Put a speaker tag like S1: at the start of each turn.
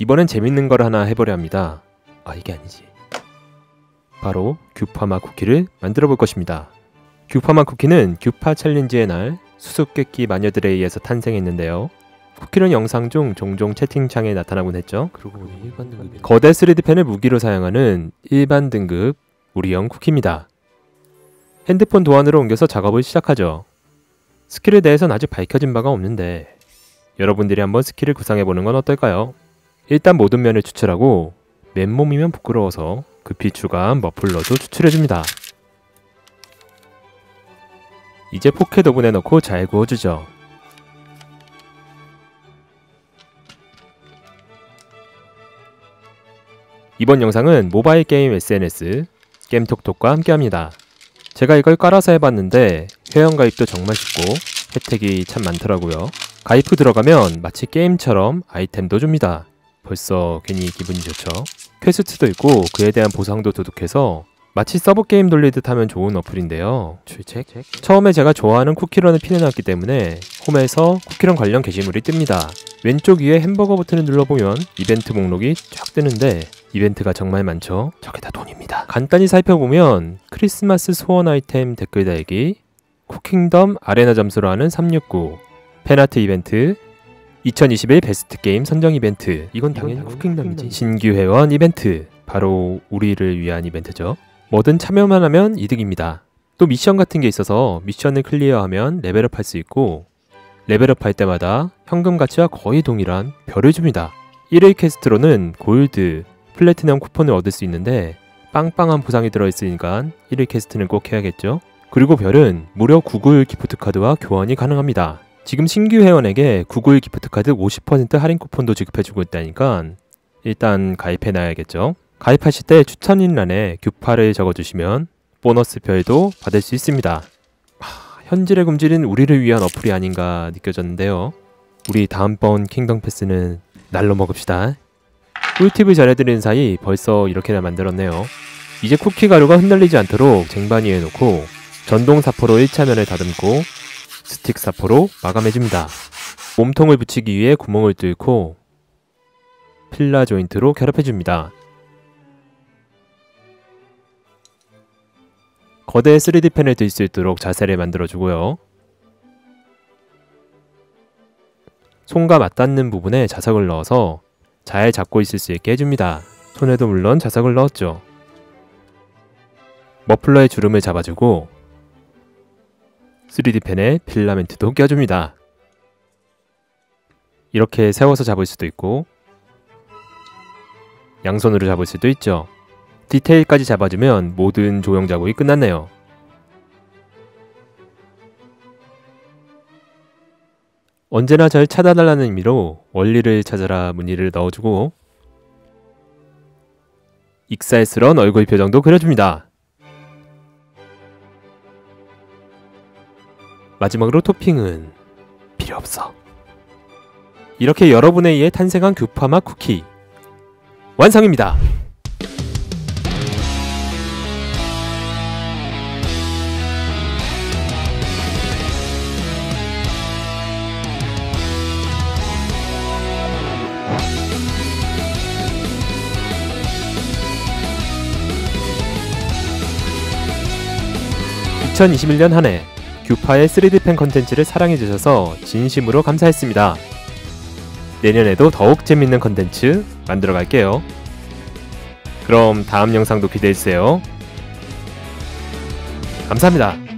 S1: 이번엔 재밌는 걸 하나 해보려 합니다. 이게 아니지. 바로 규파마 쿠키를 만들어 볼 것입니다. 규파마 쿠키는 규파 챌린지의 날 수수께끼 마녀들에 의해서 탄생했는데요. 쿠키는 영상 중 종종 채팅창에 나타나곤 했죠. 그러고 보니 일반 등급이 거대 3D펜을 무기로 사용하는 일반 등급 우리형 쿠키입니다. 핸드폰 도안으로 옮겨서 작업을 시작하죠. 스킬에 대해서는 아직 밝혀진 바가 없는데 여러분들이 한번 스킬을 구상해보는 건 어떨까요? 일단 모든 면을 추출하고 맨몸이면 부끄러워서 급히 추가한 머플러도 추출해줍니다. 이제 포켓 오븐에 넣고 잘 구워주죠. 이번 영상은 모바일 게임 SNS 겜톡톡과 함께합니다. 제가 이걸 깔아서 해봤는데 회원가입도 정말 쉽고 혜택이 참 많더라고요. 가입 후 들어가면 마치 게임처럼 아이템도 줍니다. 벌써 괜히 기분이 좋죠. 퀘스트도 있고 그에 대한 보상도 도둑해서 마치 서브 게임 돌리듯 하면 좋은 어플인데요. 출첵? 처음에 제가 좋아하는 쿠키런을 핀해놨기 때문에 홈에서 쿠키런 관련 게시물이 뜹니다. 왼쪽 위에 햄버거 버튼을 눌러보면 이벤트 목록이 쫙 뜨는데 이벤트가 정말 많죠. 저게 다 돈입니다. 간단히 살펴보면 크리스마스 소원 아이템 댓글 달기, 쿠킹덤 아레나 점수로 하는 369, 팬아트 이벤트, 2021 베스트 게임 선정 이벤트, 이건 당연히 쿠킹덤이지. 신규 회원 이벤트, 바로 우리를 위한 이벤트죠. 뭐든 참여만 하면 이득입니다. 또 미션 같은 게 있어서 미션을 클리어하면 레벨업 할 수 있고 레벨업 할 때마다 현금 가치와 거의 동일한 별을 줍니다. 1일 퀘스트로는 골드, 플래티넘 쿠폰을 얻을 수 있는데 빵빵한 보상이 들어있으니까 1일 퀘스트는 꼭 해야겠죠. 그리고 별은 무려 구글 기프트카드와 교환이 가능합니다. 지금 신규 회원에게 구글 기프트카드 50% 할인 쿠폰도 지급해주고 있다니까 일단 가입해놔야겠죠. 가입하실 때 추천인란에 규파를 적어주시면 보너스 별도 받을 수 있습니다. 현질의 굶질은 우리를 위한 어플이 아닌가 느껴졌는데요. 우리 다음번 킹덤 패스는 날로 먹읍시다. 꿀팁을 전해드리는 사이 벌써 이렇게나 만들었네요. 이제 쿠키 가루가 흩날리지 않도록 쟁반 위에 놓고 전동 사포로 1차면을 다듬고 스틱 사포로 마감해줍니다. 몸통을 붙이기 위해 구멍을 뚫고 필라 조인트로 결합해줍니다. 거대 3D펜을 들 수 있도록 자세를 만들어주고요. 손과 맞닿는 부분에 자석을 넣어서 잘 잡고 있을 수 있게 해줍니다. 손에도 물론 자석을 넣었죠. 머플러의 주름을 잡아주고 3D펜에 필라멘트도 껴줍니다. 이렇게 세워서 잡을 수도 있고 양손으로 잡을 수도 있죠. 디테일까지 잡아주면 모든 조형 작업이 끝났네요. 언제나 절 찾아달라는 의미로 원리를 찾아라 무늬를 넣어주고 익살스러운 얼굴 표정도 그려줍니다. 마지막으로 토핑은 필요 없어. 이렇게 여러분에 의해 탄생한 규파마 쿠키 완성입니다. (2021년) 한 해 규파의 3D펜 컨텐츠를 사랑해주셔서 진심으로 감사했습니다. 내년에도 더욱 재밌는 컨텐츠 만들어 갈게요. 그럼 다음 영상도 기대해주세요. 감사합니다.